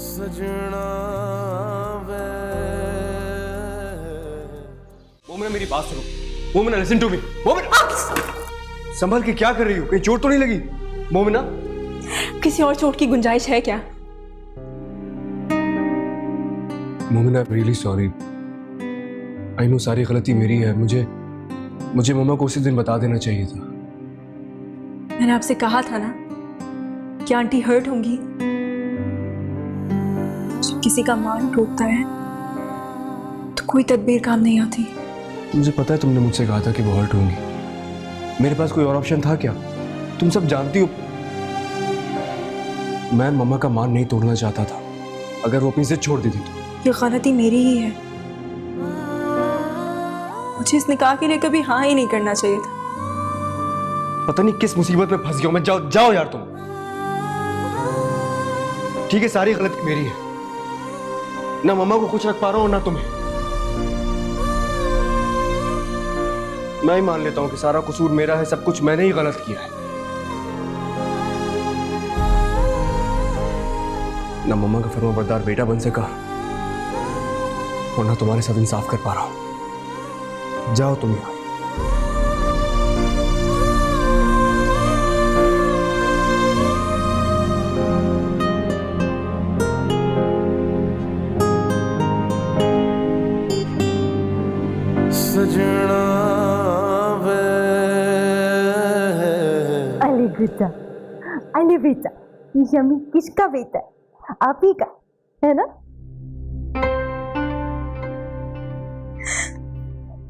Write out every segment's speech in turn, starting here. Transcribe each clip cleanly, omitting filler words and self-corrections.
सजना वे। मोमिना मेरी बात सुनो। Momina listen to me. Momina संभल के क्या कर रही हो? कहीं चोट तो नहीं लगी? मोमिना किसी और चोट की गुंजाइश है क्या? Momina really sorry. I know सारी गलती मेरी है। मुझे मम्मा को उसी दिन बता देना चाहिए था। मैंने आपसे कहा था ना कि आंटी हर्ट होंगी। जब किसी का मान टूटता है तो कोई तदबीर काम नहीं आती। मुझे पता है तुमने मुझसे कहा था कि वो हर्ट होंगी। मेरे पास कोई और ऑप्शन था क्या? तुम सब जानती हो मैं मम्मा का मान नहीं तोड़ना चाहता था। अगर वो अपनी जिद छोड़ देती तो ये गलती मेरी ही है। मुझे इस निकाह के लिए कभी हाँ ही नहीं करना चाहिए था। पता नहीं किस मुसीबत में फंस गया हूं मैं। जाओ यार तुम। ठीक है सारी गलती मेरी है। ना मम्मा को खुश रख पा रहा हूं ना तुम्हें। मैं ही मान लेता हूं कि सारा कसूर मेरा है। सब कुछ मैंने ही गलत किया है। ना मम्मा का फर्माबरदार बेटा बन सका और ना तुम्हारे साथ इंसाफ कर पा रहा हूं। जाओ तुम यार। सजना वे। अली बेटा ये शमी किसका बेटा है? आप ही का है ना?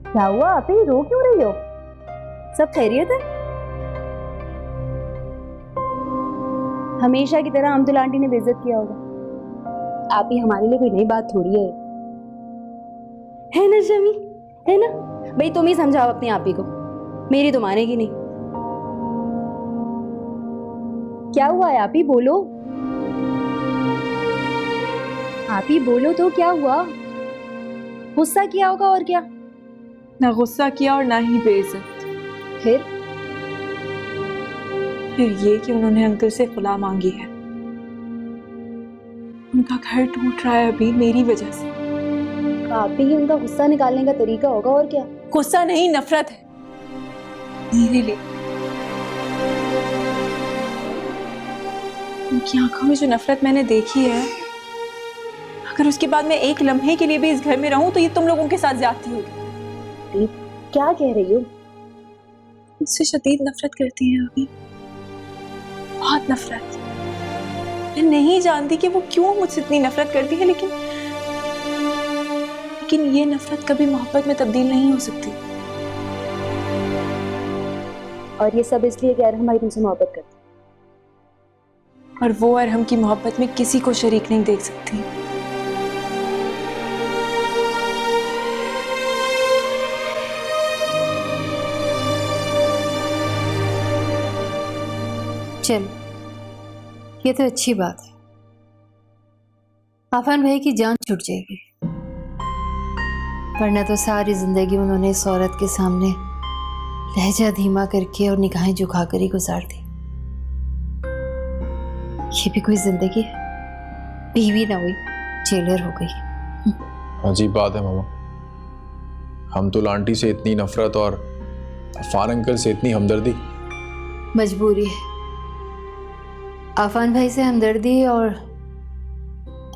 क्या हुआ? आप ही रो क्यों रही हो? सब खैरियत है? हमेशा की तरह अमतुल आंटी ने बेइज्जत किया होगा। आप ही हमारे लिए कोई नई बात थोड़ी है ना शमी? है ना भाई? तुम ही समझाओ अपनी आप ही को। मेरी तो मानेगी नहीं। क्या हुआ है? आप ही बोलो। आप ही बोलो तो क्या हुआ? गुस्सा किया होगा और क्या? ना गुस्सा किया और ना ही बेइज्जत। फिर ये कि उन्होंने अंकल से खुला मांगी है। उनका घर टूट रहा है अभी मेरी वजह से। आप ही उनका गुस्सा निकालने का तरीका होगा और क्या? गुस्सा नहीं, नफरत है मेरे लिए। उनकी आंखों में जो नफरत मैंने देखी है, अगर उसके बाद मैं एक लम्हे के लिए भी इस घर में रहूं तो ये तुम लोगों के साथ ज्यादती होगी। क्या कह रही हो? मुझसे शदीद नफरत करती है अभी, बहुत नफरत। मैं नहीं जानती कि वो क्यों मुझसे इतनी नफरत करती है, लेकिन ये नफरत कभी मोहब्बत में तब्दील नहीं हो सकती। और ये सब इसलिए कि अरहम भाई तुमसे मोहब्बत करते हैं। और वो अरहम की मोहब्बत में किसी को शरीक नहीं देख सकती। चल ये तो अच्छी बात है। आफान भाई की जान छूट जाएगी, वरना तो सारी जिंदगी उन्होंने इस औरत के सामने लहजा धीमा करके और निगाहें झुकाकर ही गुजार दी। ये भी कोई जिंदगी है? बीवी ना हुई, जेलर हो गई। अजीब बात है मामा। अमतुल आंटी से इतनी नफरत और अफान अंकल से इतनी हमदर्दी। मजबूरी है। आफान भाई से हमदर्दी और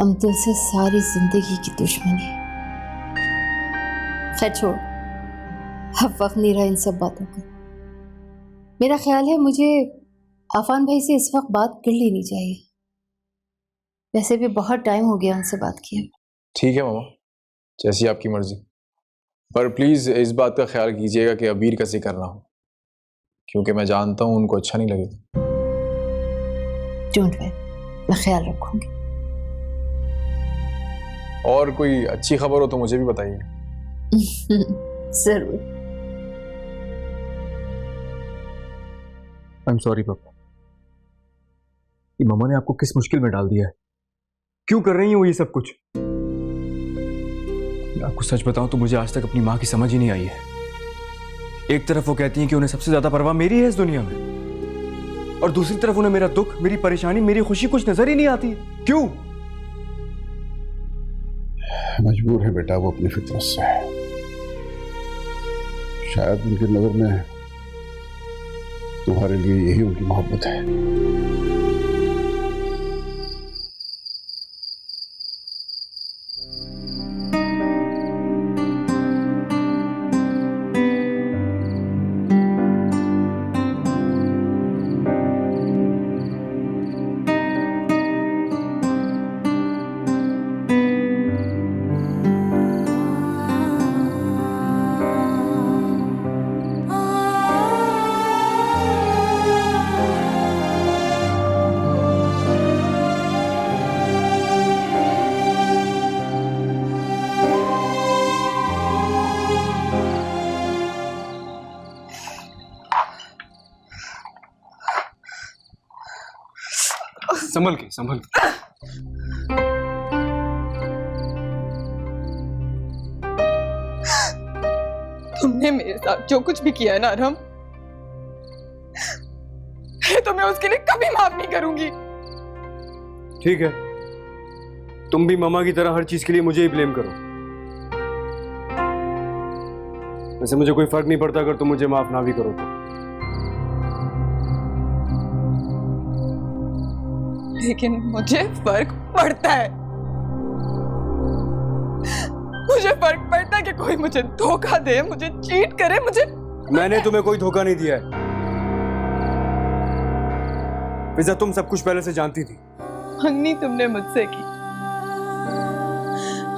अमतुल से सारी जिंदगी की दुश्मनी। खैर छोड़, अब वक्त नहीं रहा इन सब बातों का। मेरा ख्याल है मुझे आफान भाई से इस वक्त बात कर लेनी चाहिए। वैसे भी बहुत टाइम हो गया उनसे बात किए। ठीक है मामा, जैसी आपकी मर्जी। पर प्लीज इस बात का ख्याल कीजिएगा कि अबीर का जिक्र ना हो, क्योंकि मैं जानता हूं उनको अच्छा नहीं लगेगा। डोंट वरी, मैं ख्याल रखूंगी। और कोई अच्छी खबर हो तो मुझे भी बताइए। जरूर। आई एम सॉरी पापा। ये मम्मा ने आपको किस मुश्किल में डाल दिया है? क्यों कर रही हो ये सब कुछ? मैं आपको सच बताऊं तो मुझे आज तक अपनी माँ की समझ ही नहीं आई है। एक तरफ वो कहती हैं कि उन्हें सबसे ज्यादा परवाह मेरी है इस दुनिया में, और दूसरी तरफ उन्हें मेरा दुख, मेरी परेशानी, मेरी खुशी कुछ नजर ही नहीं आती। क्यों? मजबूर है बेटा वो अपनी फितरत से। शायद उनकी नजर में तुम्हारे लिए यही उनकी मोहब्बत है। संभल के संभल के। तुमने मेरे साथ जो कुछ भी किया है ना अरहम, तो मैं उसके लिए कभी माफ नहीं करूंगी। ठीक है, तुम भी मामा की तरह हर चीज के लिए मुझे ही ब्लेम करो। वैसे मुझे कोई फर्क नहीं पड़ता अगर तुम मुझे माफ ना भी करो तो। लेकिन मुझे फर्क पड़ता है। मुझे फर्क पड़ता है कि कोई मुझे धोखा दे, मुझे चीट करे, मुझे। मैंने तुम्हें कोई धोखा नहीं दिया है फिजा, तुम सब कुछ पहले से जानती थी। मंगनी तुमने मुझसे की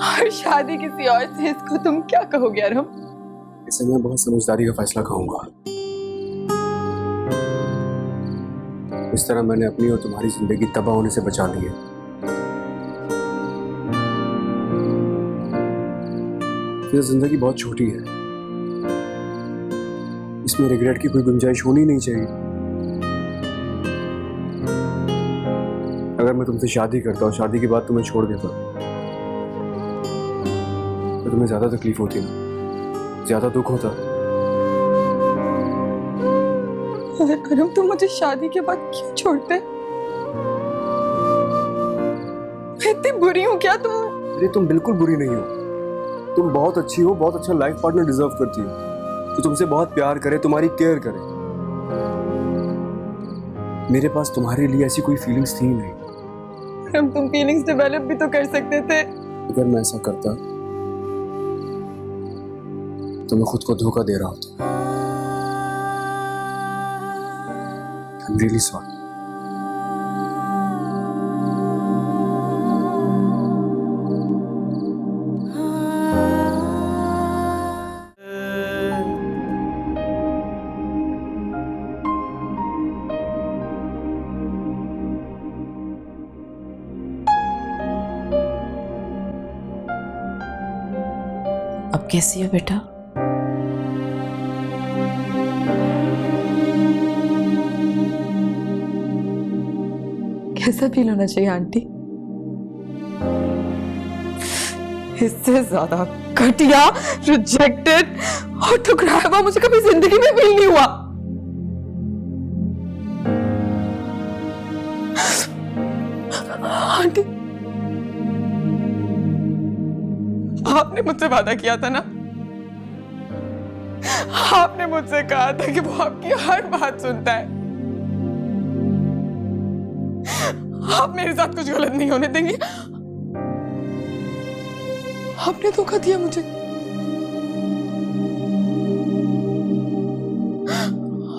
और शादी किसी और से, इसको तुम क्या कहोगे अरहम? इसे मैं बहुत समझदारी का फैसला कहूंगा। इस तरह मैंने अपनी और तुम्हारी जिंदगी तबाह होने से बचा ली है। ये जिंदगी बहुत छोटी है, इसमें रिग्रेट की कोई गुंजाइश होनी नहीं चाहिए। अगर मैं तुमसे शादी करता और शादी के बाद तुम्हें छोड़ देता तो तुम्हें ज्यादा तकलीफ होती ना, ज्यादा दुख होता। अरहम, तुम मुझे शादी के बाद क्यों छोड़ते? मैं इतनी बुरी हूँ क्या तुम? अरे तुम बिल्कुल बुरी नहीं हो, तुम बहुत अच्छी हो, बहुत अच्छा लाइफ पार्टनर डिजर्व करती हो जो तुमसे बहुत प्यार करे, तुम्हारी केयर करे। मेरे पास तुम्हारे लिए ऐसी कोई फीलिंग्स थी नहीं। हम तुम फीलिंग्स डेवलप भी तो कर सकते थे। अगर मैं ऐसा करता तो मैं खुद को धोखा दे रहा होता। I'm really sorry. अब कैसी हो बेटा? कैसा फील होना चाहिए आंटी? इससे ज्यादा घटिया, रिजेक्टेड और ठुकराया हुआ मुझे कभी जिंदगी में फील नहीं हुआ। आंटी, आपने मुझसे वादा किया था ना, आपने मुझसे कहा था कि वो आपकी हर बात सुनता है। आप मेरे साथ कुछ गलत नहीं होने देंगे। आपने धोखा दिया मुझे।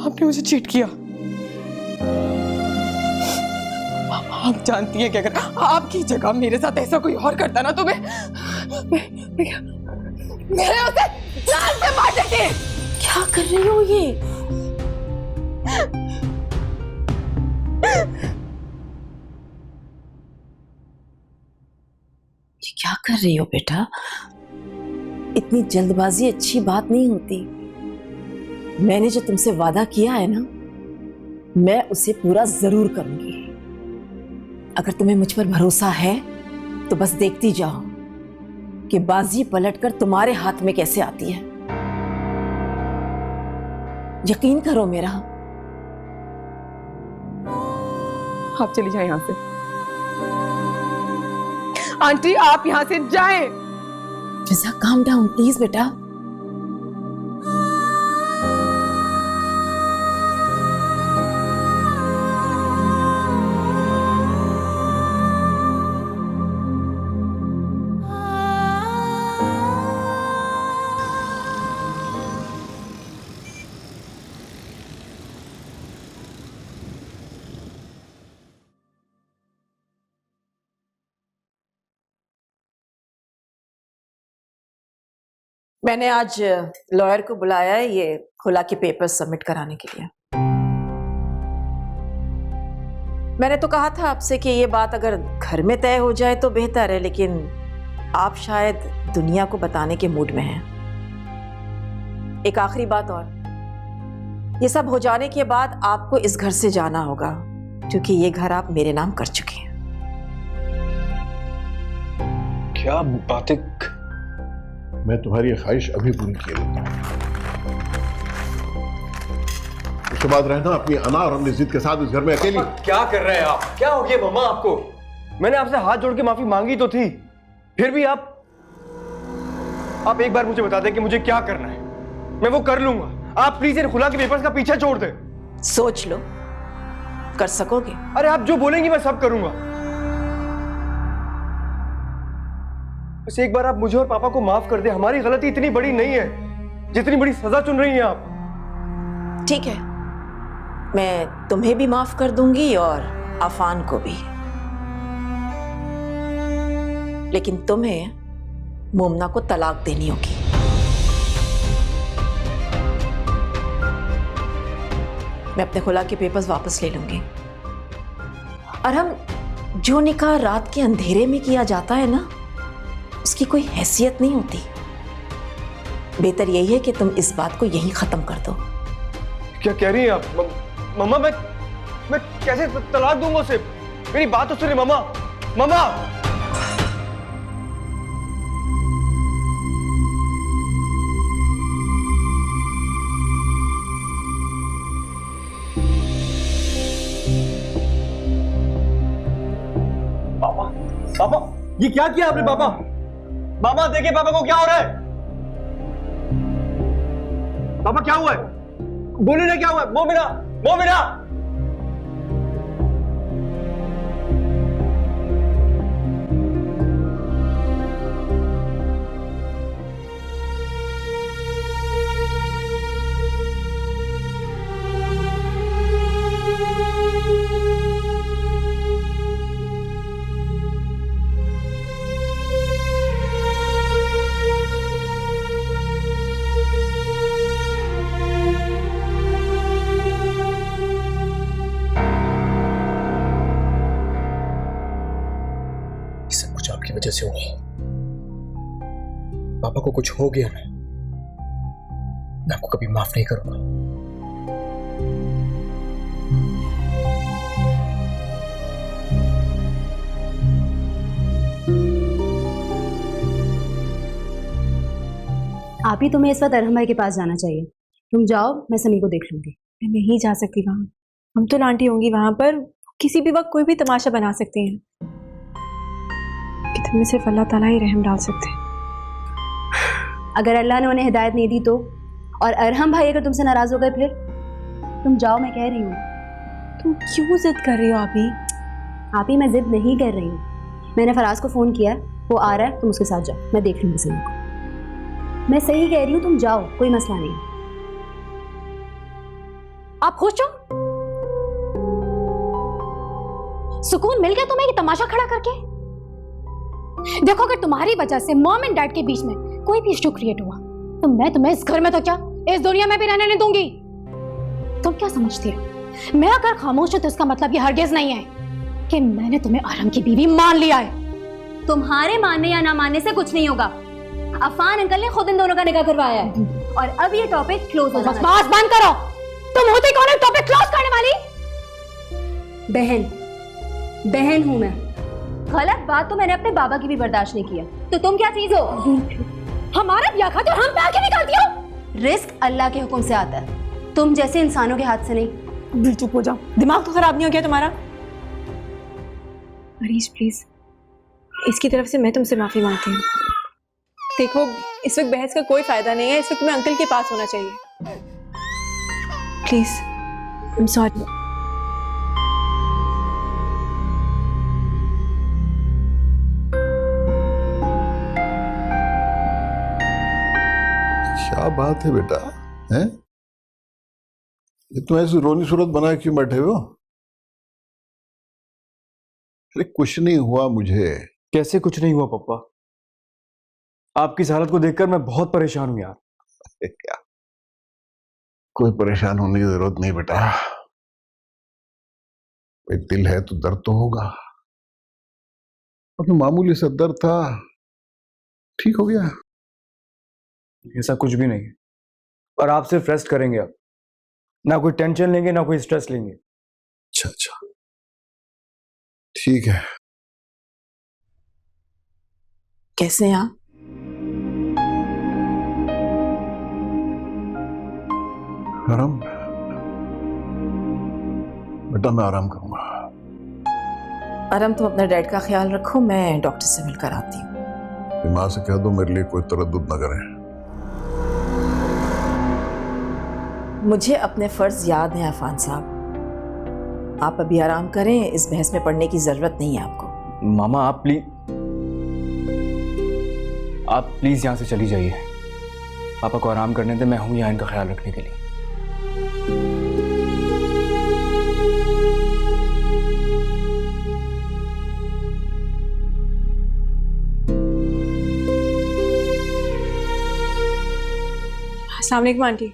आपने मुझे चीट किया। आप जानती हैं कि अगर आपकी जगह मेरे साथ ऐसा कोई और करता ना तो मैं उसे जान से मार देती। क्या कर रही हो ये? क्या कर रही हो बेटा? इतनी जल्दबाजी अच्छी बात नहीं होती। मैंने जो तुमसे वादा किया है ना, मैं उसे पूरा जरूर करूंगी। अगर तुम्हें मुझ पर भरोसा है तो बस देखती जाओ कि बाजी पलटकर तुम्हारे हाथ में कैसे आती है। यकीन करो मेरा। आप चली जाए यहां से। आंटी, आप यहां से जाएं। फिजा काम डाउन प्लीज बेटा। मैंने आज लॉयर को बुलाया है ये खुला के पेपर्स सबमिट कराने के लिए। मैंने तो कहा था आपसे कि ये बात अगर घर में तय हो जाए तो बेहतर है, लेकिन आप शायद दुनिया को बताने के मूड में हैं। एक आखिरी बात और, ये सब हो जाने के बाद आपको इस घर से जाना होगा, क्योंकि ये घर आप मेरे नाम कर चुके हैं। क्या बातें, मैं तुम्हारी ख्वाहिश अभी पूरी किए लेता हूं। उसके बाद रहना अपनी अना और अपनी जिद के साथ इस घर में अकेली। क्या कर रहे हैं आप? क्या हो गया मम्मा आपको? मैंने आपसे हाथ जोड़ के माफी मांगी तो थी, फिर भी आप एक बार मुझे बता दें कि मुझे क्या करना है, मैं वो कर लूंगा। आप प्लीज इन खुला के पेपर्स का पीछा छोड़ दें। सोच लो, कर सकोगे? अरे आप जो बोलेंगी मैं सब करूंगा। बस एक बार आप मुझे और पापा को माफ कर दे। हमारी गलती इतनी बड़ी नहीं है जितनी बड़ी सजा चुन रही हैं आप। ठीक है, मैं तुम्हें भी माफ कर दूंगी और अफान को भी, लेकिन तुम्हें मोमना को तलाक देनी होगी। मैं अपने खुला के पेपर्स वापस ले लूंगी, और हम जो निकाह रात के अंधेरे में किया जाता है ना, उसकी कोई हैसियत नहीं होती। बेहतर यही है कि तुम इस बात को यहीं खत्म कर दो। क्या कह रही हैं आप? मम्मा मैं कैसे तलाक दूंगा उसे? मेरी बात तो सुनिए मम्मा। मम्मा पापा, ये क्या किया आपने? पापा पापा देखिए, पापा को क्या हो रहा है? पापा क्या हुआ है? बोलिए ना क्या हुआ है? मोमिना, मोमिना! आपकी वजह से हुआ। पापा को कुछ हो गया ना, मैं आपको कभी माफ नहीं करूंगा। आप ही तुम्हें इस वक्त अरहम भाई के पास जाना चाहिए। तुम जाओ, मैं समी को देख लूंगी। मैं नहीं जा सकती वहां। हम तो आंटी होंगी वहां पर, किसी भी वक्त कोई भी तमाशा बना सकते हैं। कि तुम्हें सिर्फ अल्लाह ताला ही रहम डाल सकते हैं। अगर अल्लाह ने उन्हें हिदायत नहीं दी तो, और अरहम भाई अगर तुमसे नाराज हो गए फिर? तुम जाओ, मैं कह रही हूँ। तुम क्यों जिद कर रही हो आप ही? आप ही, मैं जिद नहीं कर रही हूँ। मैंने फराज को फ़ोन किया, वो आ रहा है, तुम उसके साथ जाओ, मैं देख लूँगी समी को। मैं सही कह रही हूँ, तुम जाओ, कोई मसला नहीं। आप खुश हो? सुकून मिल गया तुम्हें ये तमाशा खड़ा करके? देखो, अगर तुम्हारी वजह से मॉम एंड डैड के बीच में कोई भी इश्यू क्रिएट हुआ तो मैं तुम्हें इस घर में तो क्या, इस दुनिया में भी रहने नहीं दूंगी। तुम क्या समझती हो? मैं अगर खामोश हूं तो इसका मतलब ये हरगिज नहीं है कि मैंने तुम्हें अरहम की बीवी मान लिया है। तुम्हारे मानने या ना मानने से कुछ नहीं होगा। अफान अंकल ने खुद इन दोनों का निकाह करवाया है, और अब ये टॉपिक क्लोज हो जाना। बस बंद करो। तुम होती कौन है टॉपिक क्लोज करने वाली? बहन हूं मैं। गलत बात तो मैंने अपने बाबा की भी बर्दाश्त नहीं किया, तो तुम क्या चीज हो? हमारा ब्याह खाते और हम पैर के निकालती हो। रिस्क अल्लाह के हुक्म से आता है, तुम जैसे इंसानों के हाथ से नहीं। दिल चुप हो जाओ, दिमाग तो खराब नहीं हो गया तुम्हारा? अरीश प्लीज, इसकी तरफ से मैं तुमसे माफी मांगती हूँ। देखो, इस वक्त बहस का कोई फायदा नहीं है। इस वक्त तुम्हें अंकल के पास होना चाहिए। Please, I am sorry. क्या बात है बेटा, हैं? ये तुम ऐसी रोनी सूरत बना क्यों बैठे हो? अरे कुछ नहीं हुआ मुझे। कैसे कुछ नहीं हुआ पापा? आपकी इस हालत को देखकर मैं बहुत परेशान हूं यार। क्या? कोई परेशान होने की जरूरत नहीं बेटा। भाई दिल है तो दर्द तो होगा। अब मामूली सा दर्द था, ठीक हो गया। ऐसा कुछ भी नहीं है। और आप सिर्फ रेस्ट करेंगे अब, ना कोई टेंशन लेंगे ना कोई स्ट्रेस लेंगे। अच्छा अच्छा, ठीक है। कैसे हैं आप? आराम बेटा, मैं आराम करूंगा। आराम, तुम अपने डैड का ख्याल रखो, मैं डॉक्टर से मिलकर आती हूँ। माँ से कह दो मेरे लिए कोई तरद्दुद न करें। मुझे अपने फर्ज याद हैं अफान साहब। आप अभी आराम करें, इस बहस में पड़ने की जरूरत नहीं है आपको। मामा आप प्लीज यहां से चली जाइए। पापा को आराम करने दे, मैं हूं यहाँ इनका ख्याल रखने के लिए। अस्सलाम वालेकुम आंटी।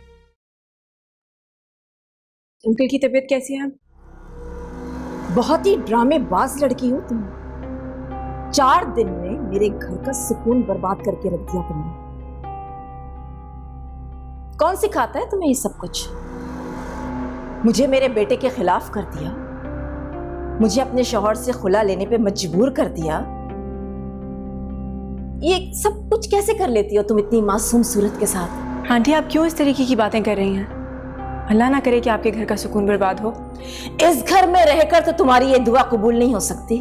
अंकल की तबीयत कैसी है? बहुत ही ड्रामेबाज लड़की हो तुम। 4 दिन में मेरे घर का सुकून बर्बाद करके रख दिया तुमने। कौन सिखाता है तुम्हें ये सब कुछ? मुझे मेरे बेटे के खिलाफ कर दिया, मुझे अपने शौहर से खुला लेने पे मजबूर कर दिया। ये सब कुछ कैसे कर लेती हो तुम इतनी मासूम सूरत के साथ? आंटी आप क्यों इस तरीके की बातें कर रही हैं? अल्लाह ना करे कि आपके घर का सुकून बर्बाद हो। इस घर में रहकर तो तुम्हारी ये दुआ कबूल नहीं हो सकती,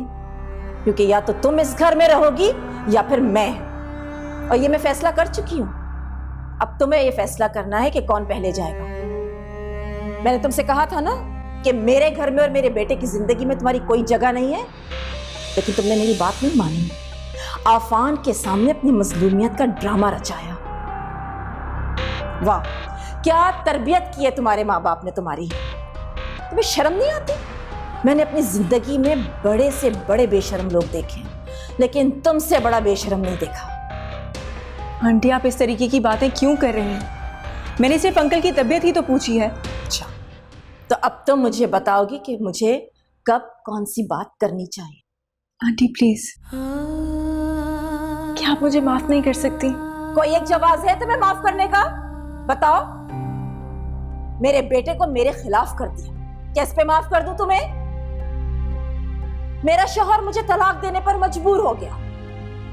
क्योंकि या तो तुम इस घर में रहोगी या फिर मैं। और ये मैं फैसला कर चुकी हूं। अब तुम्हें ये फैसला करना है कि कौन पहले जाएगा। मैंने तुमसे कहा था ना कि मेरे घर में और मेरे बेटे की जिंदगी में तुम्हारी कोई जगह नहीं है, लेकिन तुमने मेरी बात नहीं मानी। आफान के सामने अपनी मजलूमियत का ड्रामा रचाया। वाह, क्या तरबियत की है तुम्हारे माँ बाप ने तुम्हारी। तुम्हें शर्म नहीं आती? मैंने अपनी जिंदगी में बड़े से बड़े बेशर्म लोग देखे, लेकिन तुमसे बड़ा बेशर्म नहीं देखा। आंटी आप इस तरीके की बातें क्यों कर रही हैं? मैंने सिर्फ अंकल की तबीयत ही तो पूछी है। अच्छा, तो अब तुम मुझे बताओगी कि मुझे कब कौन सी बात करनी चाहिए? आंटी प्लीज, क्या आप मुझे माफ नहीं कर सकती? कोई एक जवाब है तुम्हें माफ करने का? बताओ। मेरे बेटे को मेरे खिलाफ कर दिया, क्या इस पे माफ कर दूं तुम्हें? मेरा शौहर मुझे तलाक देने पर मजबूर हो गया,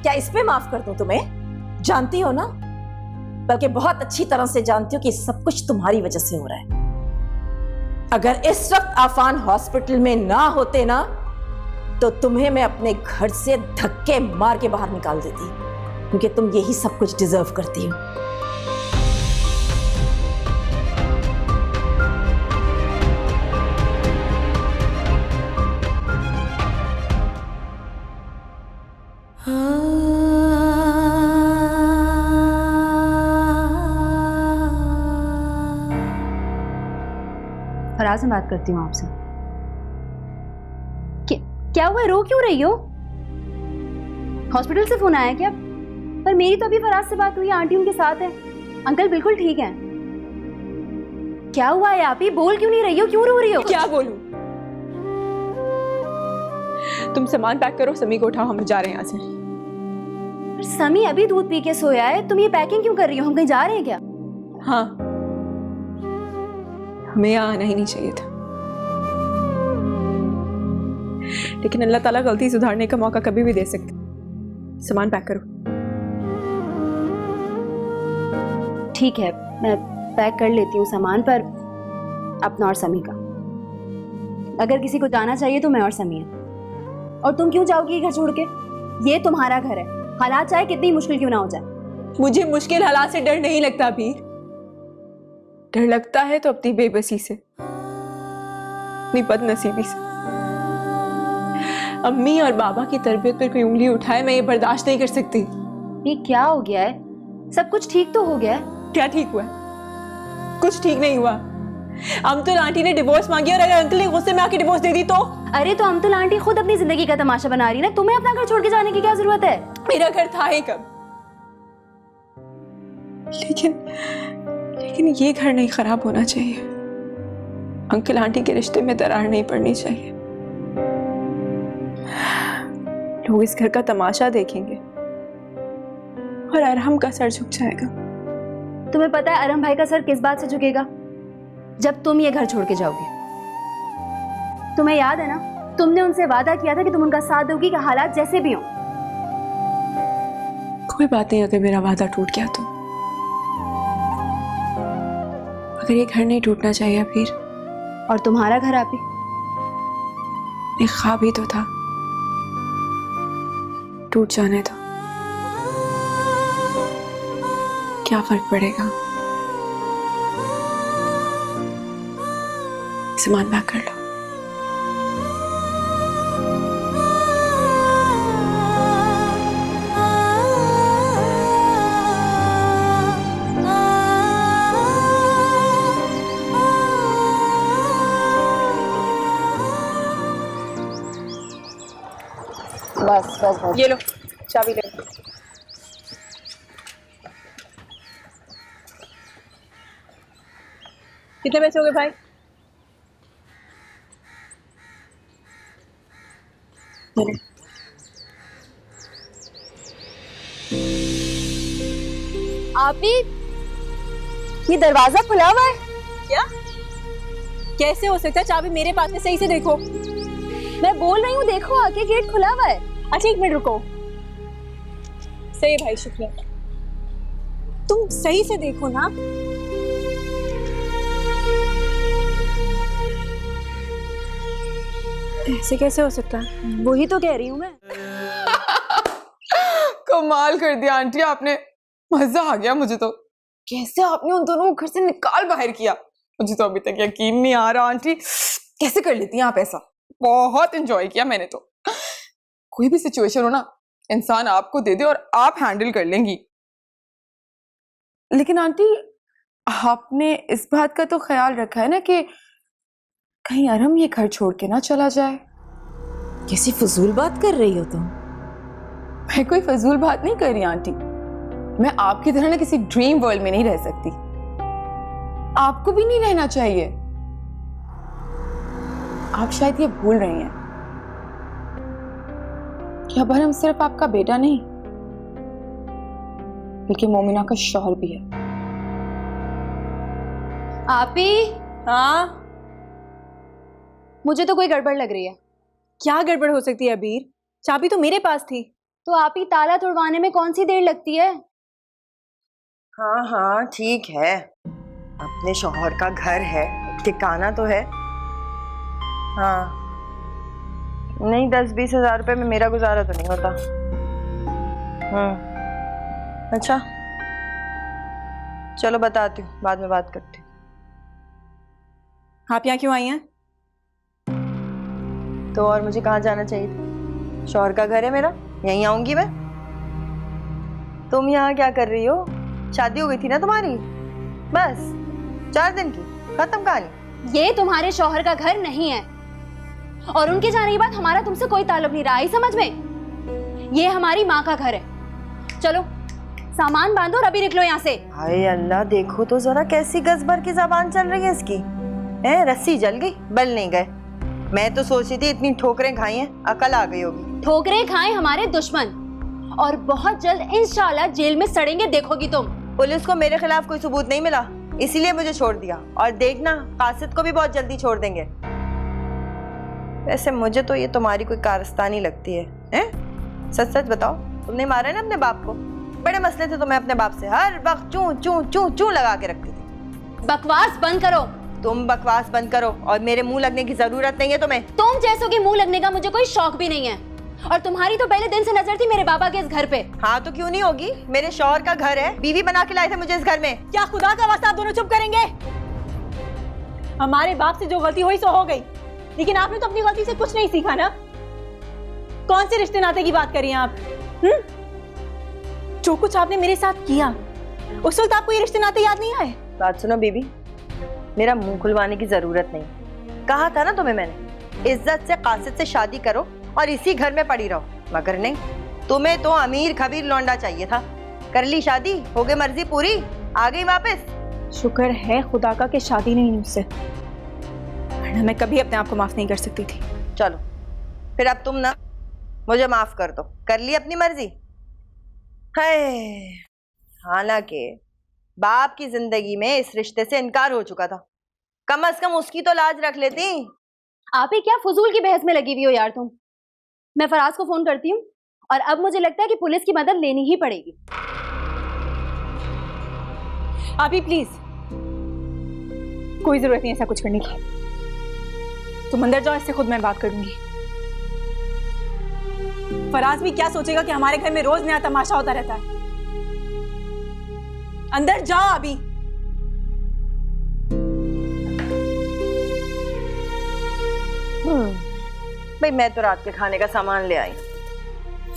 क्या इस पे माफ कर दूं तुम्हें? जानती हो ना, बल्कि बहुत अच्छी तरह से जानती हो कि सब कुछ तुम्हारी वजह से हो रहा है। अगर इस वक्त आफान हॉस्पिटल में ना होते ना, तो तुम्हें मैं अपने घर से धक्के मार के बाहर निकाल देती, क्योंकि तुम यही सब कुछ डिजर्व करती हो। फराज, मैं बात करती हूँ आपसे। क्या हुआ, रो क्यों रही हो? हॉस्पिटल से फोन आया क्या? पर मेरी तो अभी फराज से बात हुई है, आंटी उनके साथ है, अंकल बिल्कुल ठीक है। क्या हुआ है आप ही बोल क्यों नहीं रही हो? क्यों रो रही हो? क्या बोलूं? तुम सामान पैक करो, समी को उठाओ, हम जा रहे हैं यहाँ से। समी अभी दूध पी के सोया है, तुम ये पैकिंग क्यों कर रही हो? हम कहीं जा रहे हैं क्या? हाँ, हमें यहाँ आना ही नहीं चाहिए था, लेकिन अल्लाह ताला गलती सुधारने का मौका कभी भी दे सकते। सामान पैक करो। ठीक है, मैं पैक कर लेती हूँ सामान, पर अपना और समी का। अगर किसी को जाना चाहिए तो मैं और समी है। और तुम क्यों जाओगी घर छोड़ के? ये तुम्हारा घर है, हालात चाहे कितनी मुश्किल क्यों ना हो जाए। मुझे मुश्किल हालात से डर नहीं लगता वीर। डर लगता है तो अपनी बेबसी से, अपनी बदनसीबी से। अम्मी और बाबा की तरबियत पर कोई उंगली उठाए मैं ये बर्दाश्त नहीं कर सकती। ये क्या हो गया है? सब कुछ ठीक तो हो गया है? क्या ठीक हुआ? कुछ ठीक नहीं हुआ। अमतुल आंटी ने डिवोर्स मांगी और अगर अंकल ने गुस्से में आके डिवोर्स दे दी तो? अरे तो अमतुल आंटी खुद अपनी जिंदगी का तमाशा बना रही है ना, तुम्हें अपना घर छोड़ के जाने की क्या जरूरत है? मेरा घर था ही कब, लेकिन ये घर नहीं खराब होना चाहिए। अंकल आंटी के रिश्ते में दरार नहीं पड़नी चाहिए। लोग इस घर का तमाशा देखेंगे और अरहम का सर झुक जाएगा। तुम्हें पता है अरहम भाई का सर किस बात से झुकेगा? जब तुम ये घर छोड़ के जाओगे। तुम्हें याद है ना, तुमने उनसे वादा किया था कि तुम उनका साथ दोगी कि हालात जैसे भी हों। कोई बात नहीं, अगर मेरा वादा टूट गया तो। अगर ये घर नहीं टूटना चाहिए फिर। और तुम्हारा घर आप ही एक ख्वाब ही तो था, टूट जाने दो, क्या फर्क पड़ेगा? सामान पैक कर लो। बस बस बस। ये लो चाबी ले लो। कितने पैसे हो गए भाई? आप ही, ये दरवाजा खुला हुआ है क्या? कैसे हो सकता है? चाबी मेरे पास है, सही से देखो। मैं बोल रही हूँ देखो, आके गेट खुला हुआ है। अच्छा एक मिनट रुको। सही है भाई, शुक्रिया। तुम सही से देखो ना। ऐसे कैसे हो सकता है? वही तो कह रही हूँ मैं। कमाल कर दिया आंटी आपने, मजा आ गया मुझे तो। कैसे आपने उन दोनों को घर से निकाल बाहर किया, मुझे तो अभी तक यकीन नहीं आ रहा। आंटी कैसे कर लेती हैं आप ऐसा? बहुत एंजॉय किया मैंने तो। कोई भी सिचुएशन हो ना, इंसान आपको दे दे और आप हैंडल कर लेंगी। लेकिन आंटी आपने इस बात का तो ख्याल रखा है ना कि कहीं अरहम ये घर छोड़ के ना चला जाए? कैसी फजूल बात कर रही हो तुम? मैं कोई फजूल बात नहीं कर रही आंटी। मैं आपकी तरह ना किसी ड्रीम वर्ल्ड में नहीं रह सकती, आपको भी नहीं रहना चाहिए। आप शायद ये भूल रही हैं कि अब अरहम सिर्फ आपका बेटा नहीं बल्कि मोमिना का शौहर भी है। आप ही? हाँ मुझे तो कोई गड़बड़ लग रही है। क्या गड़बड़ हो सकती है अबीर? चाबी तो मेरे पास थी। तो आप ही, ताला तोड़वाने में कौन सी देर लगती है? हाँ हाँ ठीक है, अपने शौहर का घर है, ठिकाना तो है। हाँ नहीं, 10-20 हज़ार रुपये में मेरा गुजारा तो नहीं होता। अच्छा चलो बताती हूँ, बाद में बात करती हूँ। आप यहाँ क्यों आई हैं? तो और मुझे कहाँ जाना चाहिए था? शौहर का घर है मेरा, यहीं आऊंगी मैं। तुम यहाँ क्या कर रही हो? शादी हो गई थी ना तुम्हारी, बस 4 दिन की, खत्म कहानी। ये तुम्हारे शौहर का घर नहीं है और उनके जाने के बाद हमारा तुमसे कोई ताल्लुक नहीं रहा, आई समझ में? ये हमारी माँ का घर है। चलो सामान बांधो और अभी निकलो यहाँ से। हाय अल्लाह, देखो तो जरा कैसी गज भर की जबान चल रही है इसकी। रस्सी जल गई, बल नहीं गए। मैं तो सोची थी इतनी ठोकरें खाई हैं, अकल आ गई होगी। ठोकरें खाएं हमारे दुश्मन, और बहुत जल्द इंशाल्लाह जेल में सड़ेंगे, देखोगी तुम। पुलिस को मेरे खिलाफ कोई सबूत नहीं मिला, इसीलिए मुझे छोड़ दिया, और देखना कासिद को भी बहुत जल्दी छोड़ देंगे। वैसे मुझे तो ये तुम्हारी कोई कारस्तानी लगती है, हैं? सच सच बताओ, तुमने मारा है ना अपने बाप को? बड़े मसले थे तुम्हें अपने बाप से, हर वक्त चूं चूं चूं चूं लगा के रखती थी। बकवास बंद करो। तुम बकवास बंद करो, और मेरे मुंह लगने की जरूरत नहीं है तुम्हें। तुम जैसों के मुंह लगने का मुझे कोई शौक भी नहीं है। और तुम्हारी तो पहले दिन से नजर थी मेरे बाबा के इस घर पे। हाँ तो क्यों नहीं होगी, मेरे शौहर का घर है, बीवी बना के लाए थे मुझे इस घर में। क्या खुदा का वास्ता आप दोनों चुप करेंगे? हमारे बाप से जो गलती हुई सो हो गई, लेकिन आपने तो अपनी गलती से कुछ नहीं सीखा ना। कौन से रिश्ते नाते की बात कर रही हैं आप? जो कुछ आपने मेरे साथ किया उस वक्त आपको ये रिश्ते नाते याद नहीं आए? बात सुनो बीबी, मेरा मुंह खुलवाने की जरूरत नहीं। कहा था ना तुम्हें मैंने, इज्जत से कासिद से शादी करो और इसी घर में पड़ी रहो, मगर नहीं, तुम्हें तो अमीर खबीर लौंडा चाहिए था। कर ली शादी, हो गई मर्जी पूरी, आ गई वापस। शुक्र है खुदा का कि शादी नहीं मुझसे, वरना मैं कभी अपने आप को माफ नहीं कर सकती थी। चलो फिर अब तुम ना मुझे माफ कर दो, कर ली अपनी मर्जी। है हालांकि बाप की जिंदगी में इस रिश्ते से इनकार हो चुका था, कम से कम उसकी तो लाज रख लेती। आप ही क्या फजूल की बहस में लगी हुई हो यार तुम। मैं फराज को फोन करती हूँ और अब मुझे लगता है कि पुलिस की मदद लेनी ही पड़ेगी। अभी प्लीज, कोई जरूरत नहीं ऐसा कुछ करने की। तुम अंदर जाओ, इससे खुद मैं बात करूंगी। फराज भी क्या सोचेगा कि हमारे घर में रोज नया तमाशा होता रहता है। अंदर जाओ अभी। भाई मैं तो रात के खाने का सामान ले आई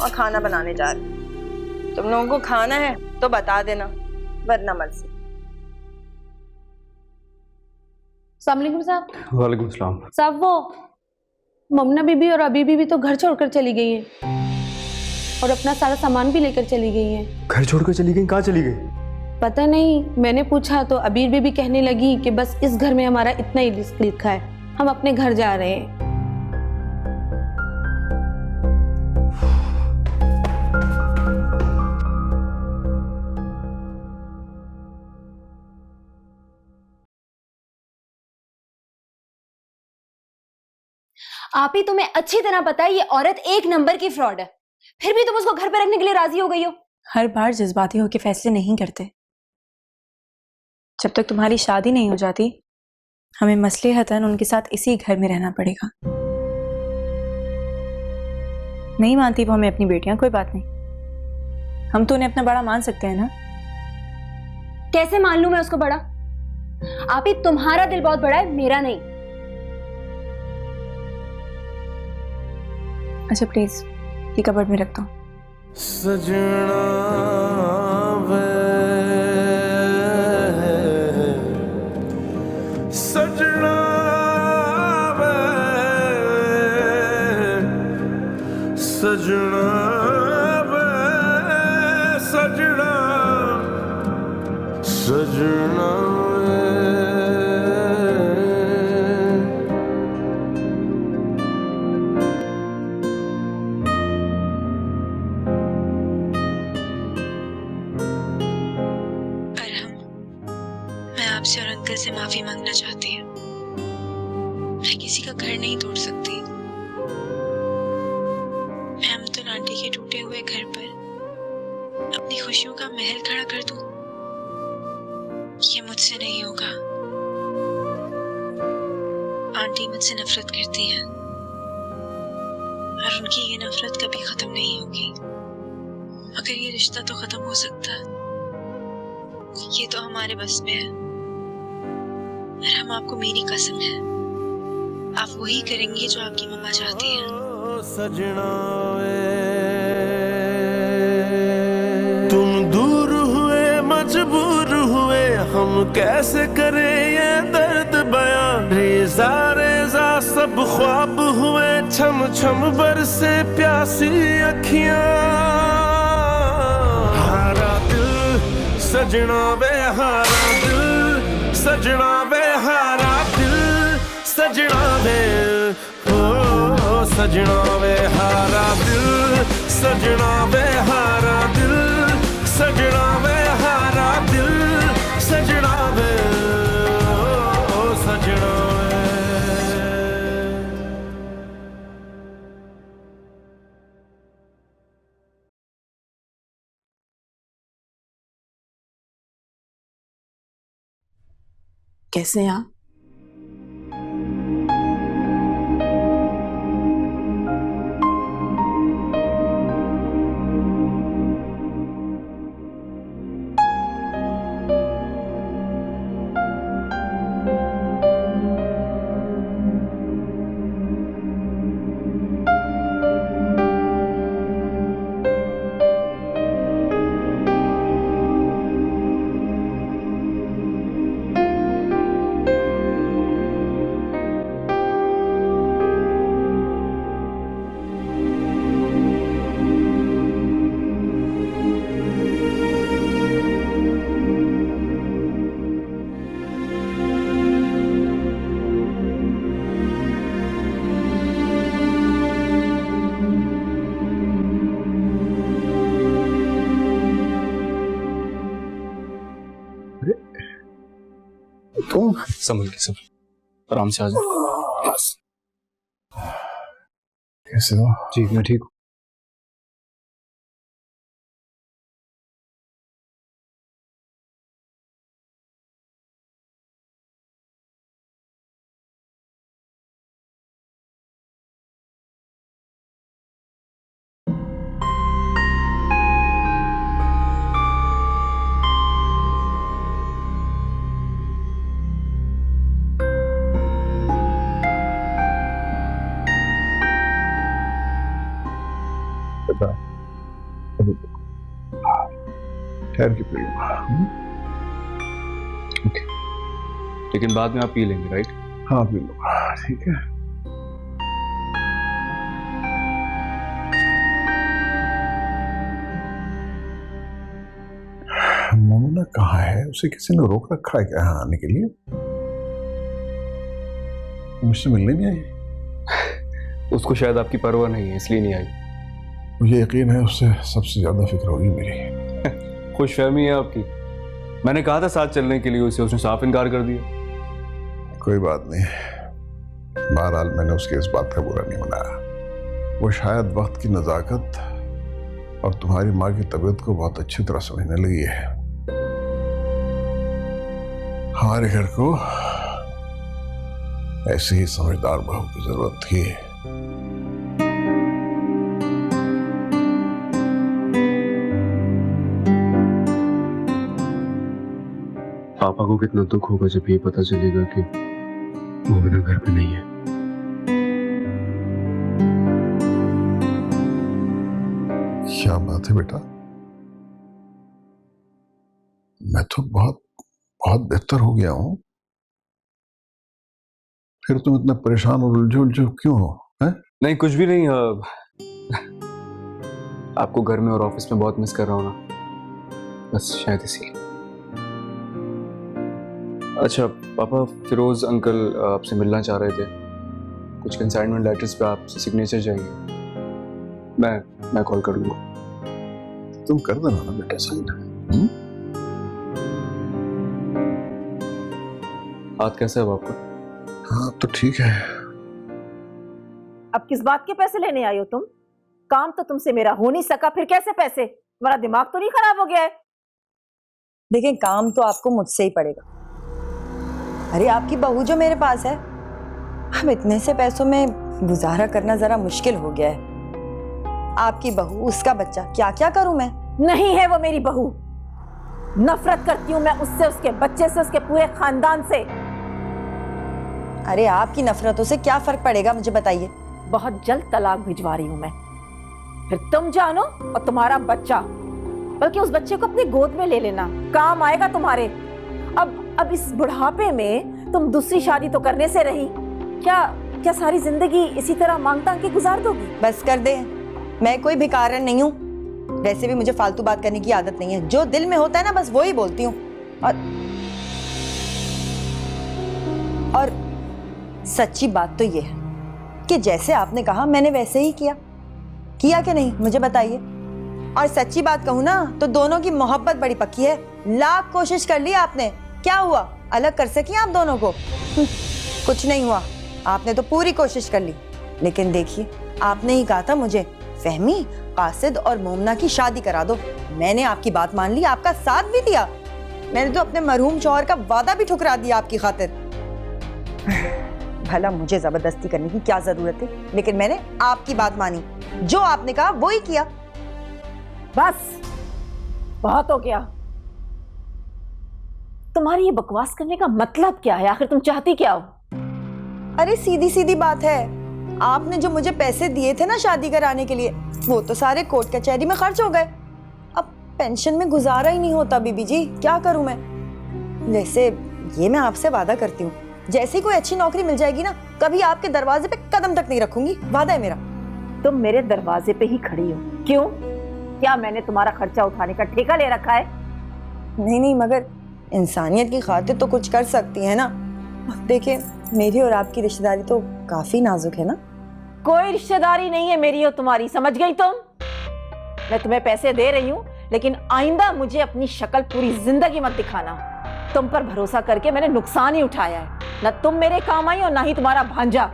और खाना बनाने जा रही। तुम लोगों को खाना है तो बता देना, वरना मर्जी। अस्सलाम साहब। वालेकुम सलाम। साहब वो ममना बीबी और अबी बीबी तो घर छोड़कर चली गई हैं और अपना सारा सामान भी लेकर चली गई हैं। घर छोड़कर चली गई? कहाँ चली गई? पता नहीं, मैंने पूछा तो अबीर बीबी कहने लगी कि बस इस घर में हमारा इतना ही रिस्क लिखा है, हम अपने घर जा रहे हैं। आप ही तुम्हें अच्छी तरह पता है ये औरत एक नंबर की फ्रॉड है, फिर भी तुम उसको घर पे रखने के लिए राजी हो गई हो। हर बार जज्बाती होकर फैसले नहीं करते। जब तक तुम्हारी शादी नहीं हो जाती हमें मसलेहतन उनके साथ इसी घर में रहना पड़ेगा। नहीं मानती वो हमें अपनी बेटियां, कोई बात नहीं, हम तो उन्हें अपना बड़ा मान सकते हैं ना। कैसे मान लूं मैं उसको बड़ा? आप ही तुम्हारा दिल बहुत बड़ा है, मेरा नहीं। अच्छा प्लीज ये कबर्ड में रखता हूँ। सजना वे सजना वे सजना वे सजना सजना आपसे और अंकल से माफी मांगना चाहती हूँ। मैं किसी का घर नहीं तोड़ सकती। मैं अमतुल आंटी के टूटे हुए घर पर अपनी खुशियों का महल खड़ा कर दूं, ये मुझसे नहीं होगा। आंटी मुझसे नफरत करती हैं और उनकी ये नफरत कभी खत्म नहीं होगी। अगर ये रिश्ता तो खत्म हो सकता, ये तो हमारे बस में है। और हम आपको, मेरी कसम है, आप वही करेंगे जो आपकी मम्मा चाहती हैं। सजना तुम दूर हुए, मजबूर हुए, हम कैसे करें ये दर्द बयां। रेजा रेजा सब ख्वाब हुए, छम छम बरसे प्यासी अखियां। हारा दिल सजना वे हारा दिल, सजना वे हारा दिल, सजना वे ओ सजना वे हारा दिल, सजना वे हारा दिल, सजना वे हारा दिल, सजना वे ओ सजना वे। कैसे हैं आप? तुम संभल के सब आराम से आ जाओ। कैसे हो? जी मैं ठीक हूँ। ठहर के पी लूंगा। ओके, लेकिन बाद में आप पी लेंगे राइट? हाँ पी लूंगा, ठीक है। मोमिना कहाँ है? उसे किसी ने रोक रखा है क्या यहाँ आने के लिए? मुझसे मिलने नहीं आई? उसको शायद आपकी परवाह नहीं है इसलिए नहीं आई। मुझे यकीन है उससे सबसे ज्यादा फिक्र होगी मेरी। खुशफहमी है आपकी। मैंने कहा था साथ चलने के लिए उसे, उसने साफ इनकार कर दिया। कोई बात नहीं, बहरहाल मैंने उसके इस बात का बुरा नहीं मनाया। वो शायद वक्त की नज़ाकत और तुम्हारी माँ की तबीयत को बहुत अच्छी तरह समझने लगी है। हमारे घर को ऐसी ही समझदार बहू की जरूरत थी। पापा को कितना दुख होगा जब ये पता चलेगा कि मोमिना घर पे नहीं है। क्या बात है बेटा, मैं तो बहुत बहुत बेहतर हो गया हूं, फिर तुम इतना परेशान और उलझे क्यों हो? नहीं कुछ भी नहीं। आपको घर में और ऑफिस में बहुत मिस कर रहा हूं ना, बस शायद इसीलिए। अच्छा पापा, फिरोज अंकल आपसे मिलना चाह रहे थे। कुछ कंसाइनमेंट लेटर्स पे आपसे सिग्नेचर चाहिए। मैं कॉल कर लूंगा। तुम कर देना ना बेटा साइन। हाथ कैसा है आपका? हाँ तो ठीक है। अब किस बात के पैसे लेने आई हो तुम? काम तो तुमसे मेरा हो नहीं सका, फिर कैसे पैसे? तुम्हारा दिमाग तो नहीं खराब हो गया है? देखिए काम तो आपको मुझसे ही पड़ेगा। अरे आपकी बहू जो मेरे पास है, अब इतने से पैसों में गुजारा करना जरा मुश्किल हो गया है। आपकी बहू, उसका बच्चा, क्या क्या करूं मैं? नहीं है वो मेरी बहू। नफरत करती हूं मैं उससे, उसके बच्चे से, उसके पूरे खानदान से। अरे आपकी नफरतों से क्या फर्क पड़ेगा मुझे बताइए। बहुत जल्द तलाक भिजवा रही हूं मैं, फिर तुम जानो और तुम्हारा बच्चा। बल्कि उस बच्चे को अपनी गोद में ले लेना, काम आएगा तुम्हारे। अब इस बुढ़ापे में तुम दूसरी शादी तो करने से रही, क्या सारी जिंदगी इसी तरह मांग तांग के गुजार दोगी? बस कर दे, मैं कोई भिखारन नहीं हूँ। वैसे भी मुझे फालतू बात करने की आदत नहीं है, जो दिल में होता है ना बस वो ही बोलती हूँ। और सच्ची बात तो ये है कि जैसे आपने कहा मैंने वैसे ही किया कि नहीं मुझे बताइए। और सच्ची बात कहूँ ना तो दोनों की मोहब्बत बड़ी पक्की है। लाख कोशिश कर ली आपने, क्या हुआ? अलग कर सकी आप दोनों को? कुछ नहीं हुआ। आपने तो पूरी कोशिश कर ली, लेकिन देखिए आपने ही कहा था मुझे फहमी, कासिद और मोमना की शादी करा दो। मैंने आपकी बात मान ली, आपका साथ भी दिया। मैंने तो अपने मरहूम शौहर का वादा भी ठुकरा दिया आपकी खातिर। भला मुझे जबरदस्ती करने की क्या जरूरत है, लेकिन मैंने आपकी बात मानी, जो आपने कहा वो ही किया। बस बहुत हो गया। तुम्हारी ये बकवास करने का मतलब क्या है? आखिर तुम चाहती क्या हो? अरे सीधी सीधी बात है, आपने जो मुझे पैसे दिए थे ना शादी कराने के लिए, वो तो सारे कोर्ट कचहरी में खर्च हो गए। अब पेंशन में गुजारा ही नहीं होता बीबी जी, क्या करूं मैं? वैसे ये मैं आपसे वादा करती हूँ, जैसे ही कोई अच्छी नौकरी मिल जाएगी ना, कभी आपके दरवाजे पे कदम तक नहीं रखूंगी, वादा है मेरा। तुम मेरे दरवाजे पे ही खड़ी हो, क्यों? क्या मैंने तुम्हारा खर्चा उठाने का ठेका ले रखा है? नहीं, मगर इंसानियत की खातिर तो कुछ कर सकती है ना। देखिए मेरी और आपकी रिश्तेदारी तो काफी नाजुक है ना। कोई रिश्तेदारी नहीं है मेरी और तुम्हारी, समझ गई तुम? मैं तुम्हें पैसे दे रही हूँ, लेकिन आइंदा मुझे अपनी शक्ल पूरी जिंदगी मत दिखाना। तुम पर भरोसा करके मैंने नुकसान ही उठाया है। न तुम मेरे काम आई और ना ही तुम्हारा भांजा।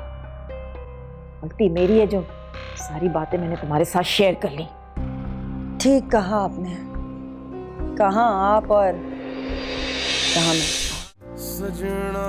गलती मेरी है जो सारी बातें मैंने तुम्हारे साथ शेयर कर ली। ठीक कहा आपने, कहाँ आप और कहाँ मैं। सजना